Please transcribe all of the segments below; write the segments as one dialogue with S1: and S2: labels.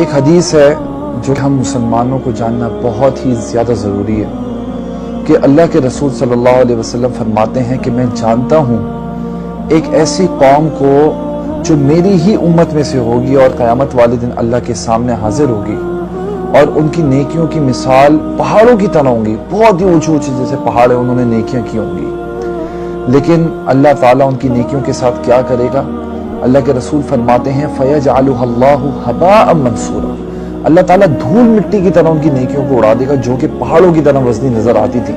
S1: ایک حدیث ہے جو ہم مسلمانوں کو جاننا بہت ہی زیادہ ضروری ہے کہ اللہ کے رسول صلی اللہ علیہ وسلم فرماتے ہیں کہ میں جانتا ہوں ایک ایسی قوم کو جو میری ہی امت میں سے ہوگی اور قیامت والے دن اللہ کے سامنے حاضر ہوگی اور ان کی نیکیوں کی مثال پہاڑوں کی طرح ہوں گی، بہت ہی اونچی اونچی جیسے پہاڑ ہیں انہوں نے نیکیاں کی ہوں گی، لیکن اللہ تعالیٰ ان کی نیکیوں کے ساتھ کیا کرے گا؟ اللہ کے رسول فرماتے ہیں فَيَجْعَلُهَا اللَّهُ هَبَاءً مَنْثُورًا، اللہ تعالیٰ دھول مٹی کی طرح ان کی نیکیوں کو اڑا دے گا جو کہ پہاڑوں کی طرح وزنی نظر آتی تھی۔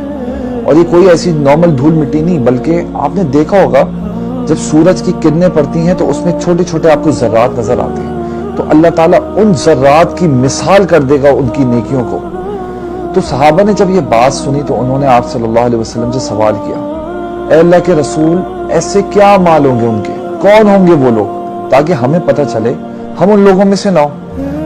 S1: اور یہ کوئی ایسی نارمل دھول مٹی نہیں، بلکہ آپ نے دیکھا ہوگا جب سورج کی کرنیں پڑتی ہیں تو اس میں چھوٹے چھوٹے آپ کو ذرات نظر آتے ہیں، تو اللہ تعالیٰ ان ذرات کی مثال کر دے گا ان کی نیکیوں کو۔ تو صحابہ نے جب یہ بات سنی تو انہوں نے آپ صلی اللہ علیہ وسلم سے سوال کیا، اے اللہ کے رسول ایسے کیا اعمال ہوں گے ان کے، کون ہوں گے وہ لوگ تاکہ ہمیں پتہ چلے ہم ان لوگوں میں سے نہ ہوں۔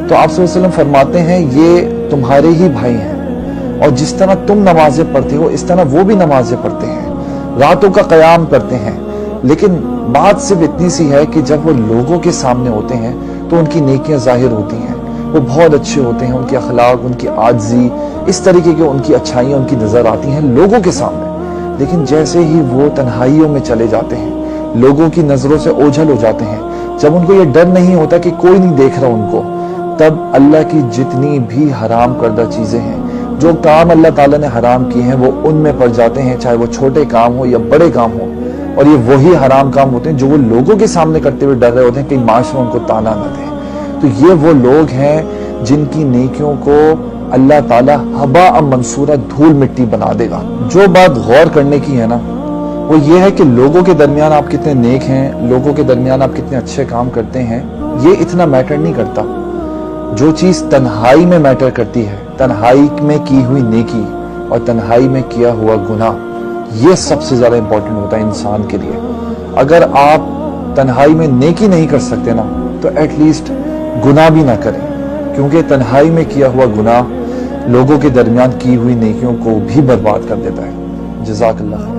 S1: تو آپ صلی اللہ علیہ وسلم فرماتے ہیں یہ تمہارے ہی بھائی ہیں، اور جس طرح تم نمازیں پڑھتے ہو اس طرح وہ بھی نمازیں پڑھتے ہیں، راتوں کا قیام کرتے ہیں، لیکن بات صرف اتنی سی ہے کہ جب وہ لوگوں کے سامنے ہوتے ہیں تو ان کی نیکیاں ظاہر ہوتی ہیں، وہ بہت اچھے ہوتے ہیں، ان کے اخلاق، ان کی عاجزی، اس طریقے کی ان کی اچھائیاں ان کی نظر آتی ہیں لوگوں کے سامنے، لیکن جیسے ہی وہ تنہائیوں میں چلے جاتے ہیں، لوگوں کی نظروں سے اوجھل ہو جاتے ہیں، جب ان کو یہ ڈر نہیں ہوتا کہ کوئی نہیں دیکھ رہا ان کو، تب اللہ کی جتنی بھی حرام کردہ چیزیں ہیں، جو کام اللہ تعالیٰ نے حرام کیے ہیں وہ ان میں پڑ جاتے ہیں، چاہے وہ چھوٹے کام ہو یا بڑے کام ہو، اور یہ وہی حرام کام ہوتے ہیں جو وہ لوگوں کے سامنے کرتے ہوئے ڈر رہے ہوتے ہیں کہ معاشرہ ان کو تانا نہ دے۔ تو یہ وہ لوگ ہیں جن کی نیکیوں کو اللہ تعالیٰ ہباء منصورہ دھول مٹی بنا دے گا۔ جو بات غور کرنے کی ہے نا وہ یہ ہے کہ لوگوں کے درمیان آپ کتنے نیک ہیں، لوگوں کے درمیان آپ کتنے اچھے کام کرتے ہیں، یہ اتنا میٹر نہیں کرتا۔ جو چیز تنہائی میں میٹر کرتی ہے، تنہائی میں کی ہوئی نیکی اور تنہائی میں کیا ہوا گناہ، یہ سب سے زیادہ امپورٹنٹ ہوتا ہے انسان کے لیے۔ اگر آپ تنہائی میں نیکی نہیں کر سکتے نا تو ایٹ لیسٹ گناہ بھی نہ کریں، کیونکہ تنہائی میں کیا ہوا گناہ لوگوں کے درمیان کی ہوئی نیکیوں کو بھی برباد کر دیتا ہے۔ جزاک اللہ خیر۔